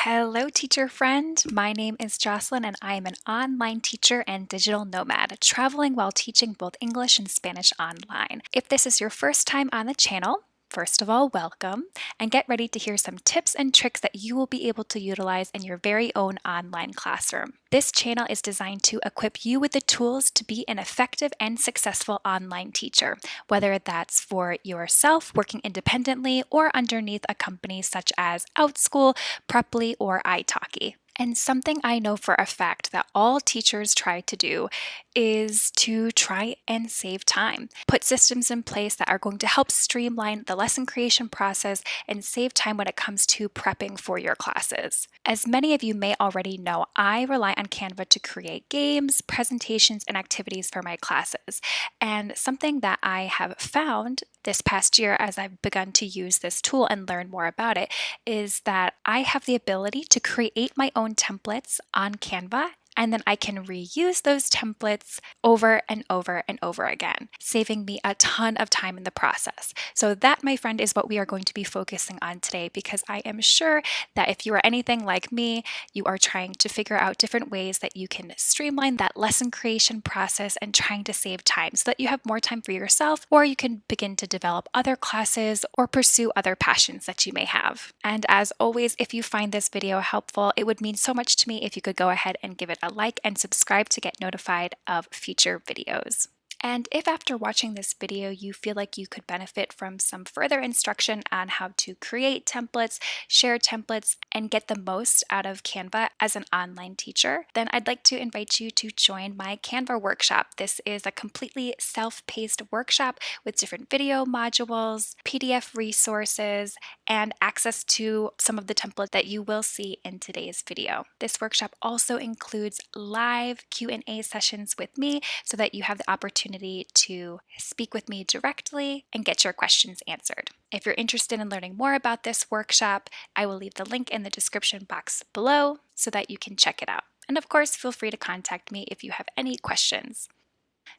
Hello, teacher friend. My name is Jocelyn, and I am an online teacher and digital nomad, traveling while teaching both English and Spanish online. If this is your first time on the channel, first of all, welcome, and get ready to hear some tips and tricks that you will be able to utilize in your very own online classroom. This channel is designed to equip you with the tools to be an effective and successful online teacher, whether that's for yourself working independently or underneath a company such as OutSchool, Preply, or italki. And something I know for a fact that all teachers try to do is to try and save time. Put systems in place that are going to help streamline the lesson creation process and save time when it comes to prepping for your classes. As many of you may already know, I rely on Canva to create games, presentations, and activities for my classes. And something that I have found this past year as I've begun to use this tool and learn more about it is that I have the ability to create my own templates on Canva, and then I can reuse those templates over and over and over again, saving me a ton of time in the process. So that, my friend, is what we are going to be focusing on today, because I am sure that if you are anything like me, you are trying to figure out different ways that you can streamline that lesson creation process and trying to save time so that you have more time for yourself, or you can begin to develop other classes or pursue other passions that you may have. And as always, if you find this video helpful, it would mean so much to me if you could go ahead and give it a like and subscribe to get notified of future videos. And if after watching this video you feel like you could benefit from some further instruction on how to create templates, share templates, and get the most out of Canva as an online teacher, then I'd like to invite you to join my Canva workshop. This is a completely self-paced workshop with different video modules, PDF resources, and access to some of the templates that you will see in today's video. This workshop also includes live Q&A sessions with me so that you have the opportunity to speak with me directly and get your questions answered. If you're interested in learning more about this workshop, I will leave the link in the description box below so that you can check it out. And of course, feel free to contact me if you have any questions.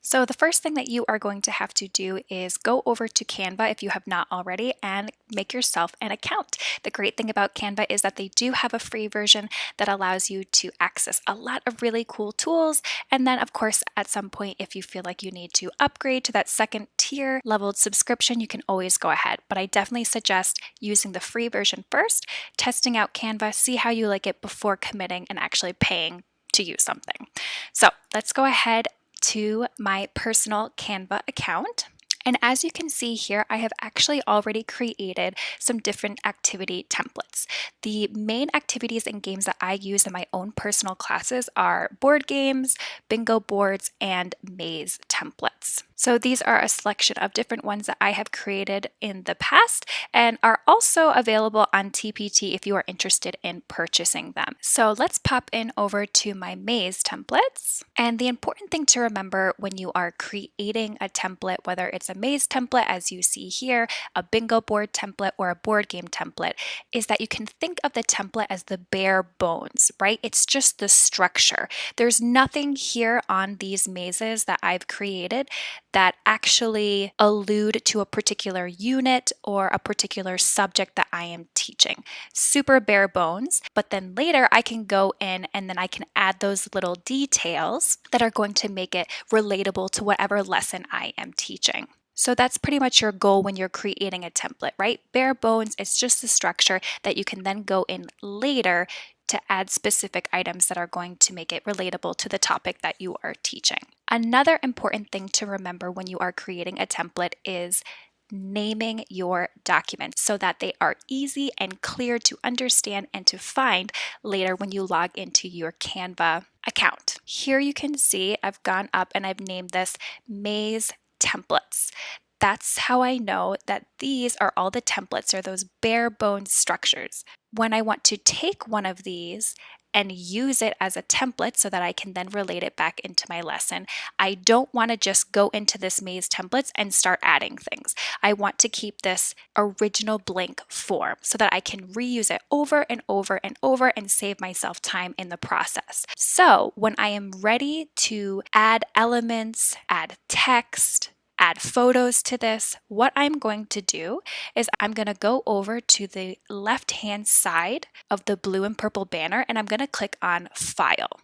So the first thing that you are going to have to do is go over to Canva if you have not already and make yourself an account. The great thing about Canva is that they do have a free version that allows you to access a lot of really cool tools. And then of course, at some point, if you feel like you need to upgrade to that second tier leveled subscription, you can always go ahead. But I definitely suggest using the free version first, testing out Canva, see how you like it before committing and actually paying to use something. So let's go ahead to my personal Canva account. And as you can see here, I have actually already created some different activity templates. The main activities and games that I use in my own personal classes are board games, bingo boards, and maze templates. So these are a selection of different ones that I have created in the past and are also available on TPT if you are interested in purchasing them. So let's pop in over to my maze templates. And the important thing to remember when you are creating a template, whether it's a maze template as you see here, a bingo board template, or a board game template, is that you can think of the template as the bare bones, right? It's just the structure. There's nothing here on these mazes that I've created that actually allude to a particular unit or a particular subject that I am teaching. Super bare bones, but then later I can go in and then I can add those little details that are going to make it relatable to whatever lesson I am teaching. So that's pretty much your goal when you're creating a template, right? Bare bones, it's just the structure that you can then go in later to add specific items that are going to make it relatable to the topic that you are teaching. Another important thing to remember when you are creating a template is naming your documents so that they are easy and clear to understand and to find later when you log into your Canva account. Here you can see I've gone up and I've named this Maze Templates. That's how I know that these are all the templates, or those bare bones structures. When I want to take one of these and use it as a template so that I can then relate it back into my lesson, I don't want to just go into this maze templates and start adding things. I want to keep this original blank form so that I can reuse it over and over and over and save myself time in the process. So when I am ready to add elements, add text, add photos to this, what I'm going to do is I'm going to go over to the left-hand side of the blue and purple banner and I'm going to click on File.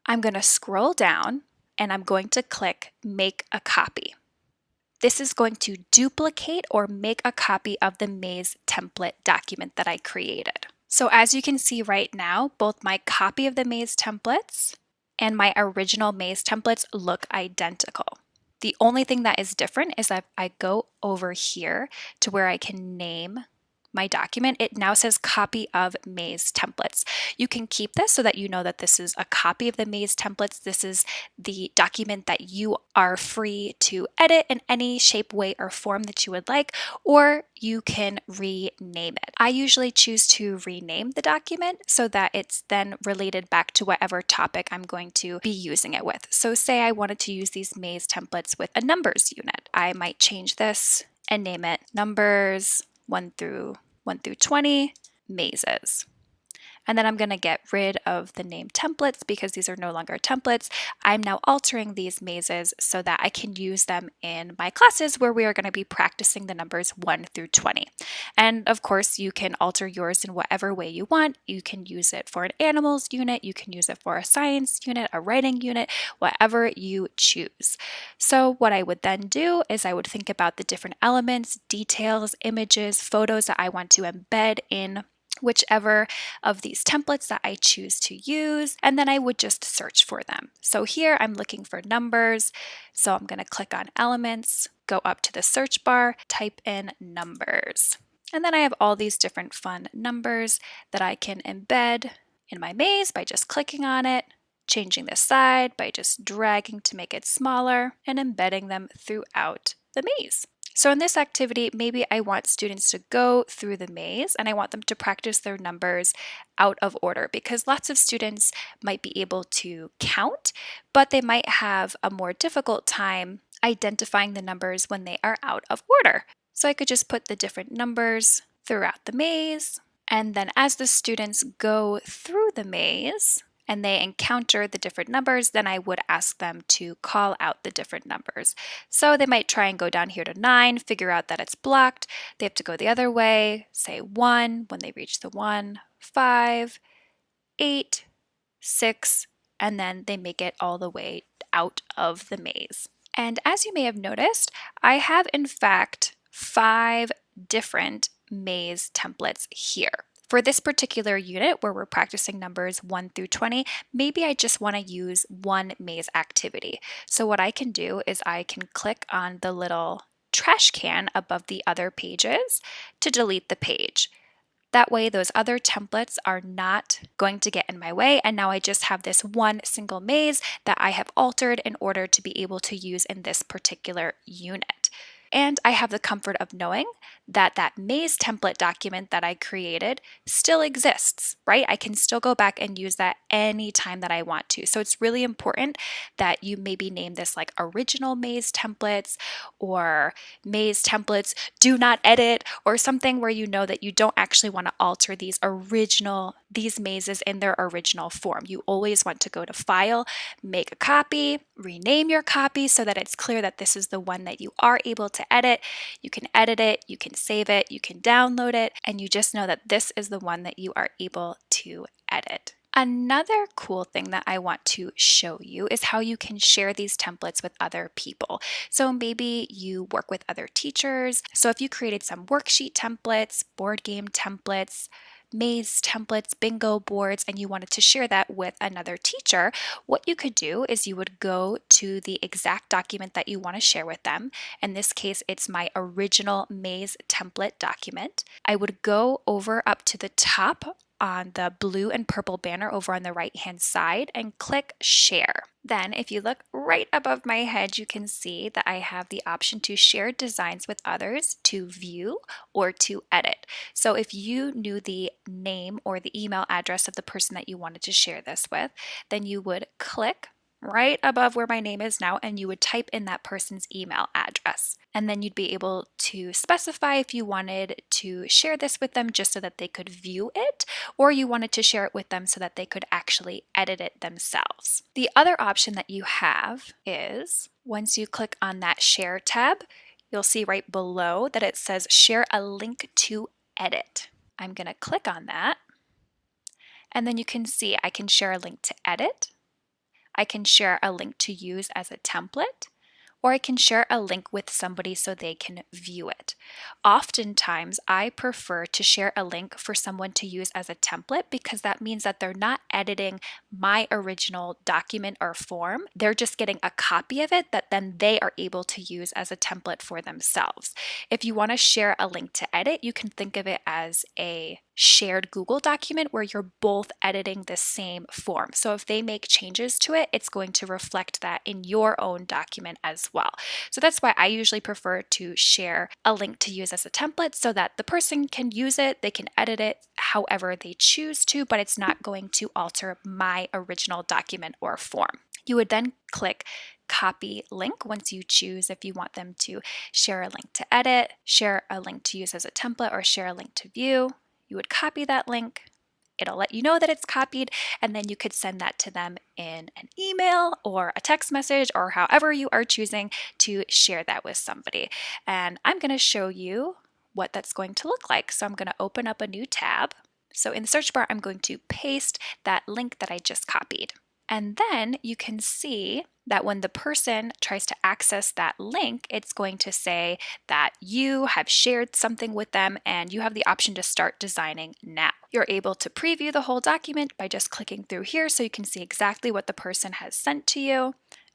I'm going to scroll down and I'm going to click Make a Copy. This is going to duplicate or make a copy of the maze template document that I created. So as you can see right now, both my copy of the maze templates and my original maze templates look identical. The only thing that is different is that I go over here to where I can name my document. It now says copy of maze templates. You can keep this so that you know that this is a copy of the maze templates. This is the document that you are free to edit in any shape, way, or form that you would like, or you can rename it. I usually choose to rename the document so that it's then related back to whatever topic I'm going to be using it with. So say I wanted to use these maze templates with a numbers unit. I might change this and name it Numbers 1 through 20 mazes. And then I'm going to get rid of the name templates because these are no longer templates. I'm now altering these mazes so that I can use them in my classes where we are going to be practicing the numbers 1 through 20. And of course, you can alter yours in whatever way you want. You can use it for an animals unit, you can use it for a science unit, a writing unit, whatever you choose. So what I would then do is I would think about the different elements, details, images, photos that I want to embed in whichever of these templates that I choose to use, and then I would just search for them. So here I'm looking for numbers, so I'm going to click on elements, go up to the search bar, type in numbers. And then I have all these different fun numbers that I can embed in my maze by just clicking on it, changing the side by just dragging to make it smaller, and embedding them throughout the maze. So in this activity, maybe I want students to go through the maze and I want them to practice their numbers out of order because lots of students might be able to count, but they might have a more difficult time identifying the numbers when they are out of order. So I could just put the different numbers throughout the maze, and then as the students go through the maze, and they encounter the different numbers, then I would ask them to call out the different numbers. So they might try and go down here to 9, figure out that it's blocked. They have to go the other way, say 1 when they reach the 1, 5, 8, 6, and then they make it all the way out of the maze. And as you may have noticed, I have in fact 5 different maze templates here. For this particular unit where we're practicing numbers 1 through 20, maybe I just want to use one maze activity. So what I can do is I can click on the little trash can above the other pages to delete the page. That way those other templates are not going to get in my way, and now I just have this one single maze that I have altered in order to be able to use in this particular unit. And I have the comfort of knowing that that maze template document that I created still exists, right? I can still go back and use that anytime that I want to. So it's really important that you maybe name this like original maze templates or maze templates do not edit, or something where you know that you don't actually want to alter these mazes in their original form. You always want to go to File, make a copy, rename your copy so that it's clear that this is the one that you are able to edit. You can edit it, you can save it, you can download it, and you just know that this is the one that you are able to edit. Another cool thing that I want to show you is how you can share these templates with other people. So maybe you work with other teachers. So if you created some worksheet templates, board game templates, maze templates, bingo boards, and you wanted to share that with another teacher, what you could do is you would go to the exact document that you want to share with them. In this case, it's my original maze template document. I would go over up to the top on the blue and purple banner over on the right hand side and click share. Then if you look right above my head, you can see that I have the option to share designs with others, to view, or to edit. So if you knew the name or the email address of the person that you wanted to share this with, then you would click right above where my name is now, and you would type in that person's email address. And then you'd be able to specify if you wanted to share this with them just so that they could view it, or you wanted to share it with them so that they could actually edit it themselves. The other option that you have is once you click on that Share tab, you'll see right below that it says Share a link to edit. I'm going to click on that, and then you can see I can share a link to edit. I can share a link to use as a template, or I can share a link with somebody so they can view it. Oftentimes, I prefer to share a link for someone to use as a template because that means that they're not editing my original document or form. They're just getting a copy of it that then they are able to use as a template for themselves. If you want to share a link to edit, you can think of it as a shared Google document where you're both editing the same form. So if they make changes to it, it's going to reflect that in your own document as well. So that's why I usually prefer to share a link to use as a template so that the person can use it, they can edit it however they choose to, but it's not going to alter my original document or form. You would then click copy link once you choose if you want them to share a link to edit, share a link to use as a template, or share a link to view. You would copy that link. It'll let you know that it's copied, and then you could send that to them in an email or a text message or however you are choosing to share that with somebody. And I'm going to show you what that's going to look like. So I'm going to open up a new tab. So in the search bar, I'm going to paste that link that I just copied. And then you can see that when the person tries to access that link, it's going to say that you have shared something with them and you have the option to start designing now. You're able to preview the whole document by just clicking through here so you can see exactly what the person has sent to you.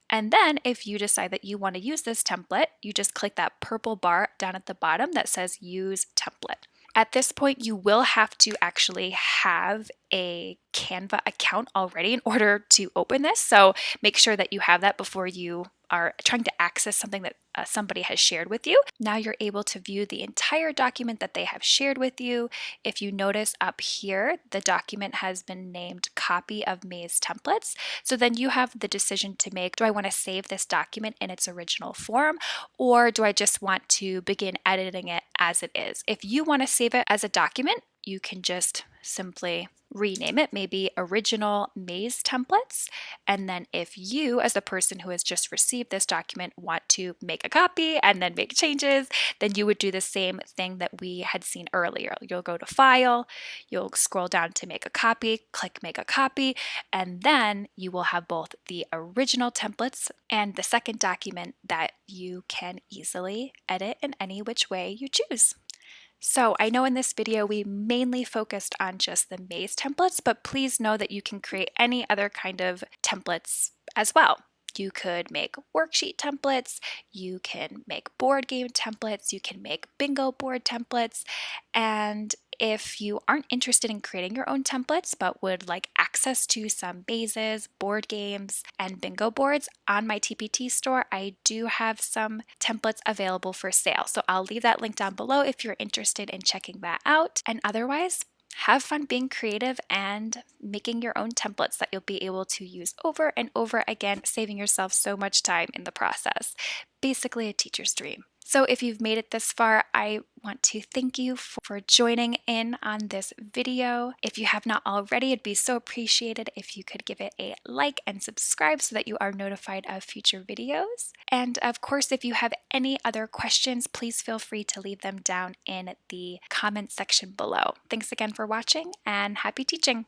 And then if you decide that you want to use this template, you just click that purple bar down at the bottom that says Use Template. At this point, you will have to actually have a Canva account already in order to open this. So make sure that you have that before you are trying to access something that somebody has shared with you. Now you're able to view the entire document that they have shared with you. If you notice up here, the document has been named Copy of Maze Templates. So then you have the decision to make, do I want to save this document in its original form, or do I just want to begin editing it as it is? If you want to save it as a document, you can just simply rename it, maybe Original Maze Templates. And then if you, as the person who has just received this document, want to make a copy and then make changes, then you would do the same thing that we had seen earlier. You'll go to File, you'll scroll down to Make a Copy, click Make a Copy, and then you will have both the original templates and the second document that you can easily edit in any which way you choose. So I know in this video we mainly focused on just the maze templates, but please know that you can create any other kind of templates as well. You could make worksheet templates, you can make board game templates, you can make bingo board templates, and if you aren't interested in creating your own templates but would like access to some mazes, board games, and bingo boards, on my TPT store, I do have some templates available for sale. So I'll leave that link down below if you're interested in checking that out. And otherwise, have fun being creative and making your own templates that you'll be able to use over and over again, saving yourself so much time in the process. Basically a teacher's dream. So if you've made it this far, I want to thank you for joining in on this video. If you have not already, it'd be so appreciated if you could give it a like and subscribe so that you are notified of future videos. And of course, if you have any other questions, please feel free to leave them down in the comment section below. Thanks again for watching and happy teaching!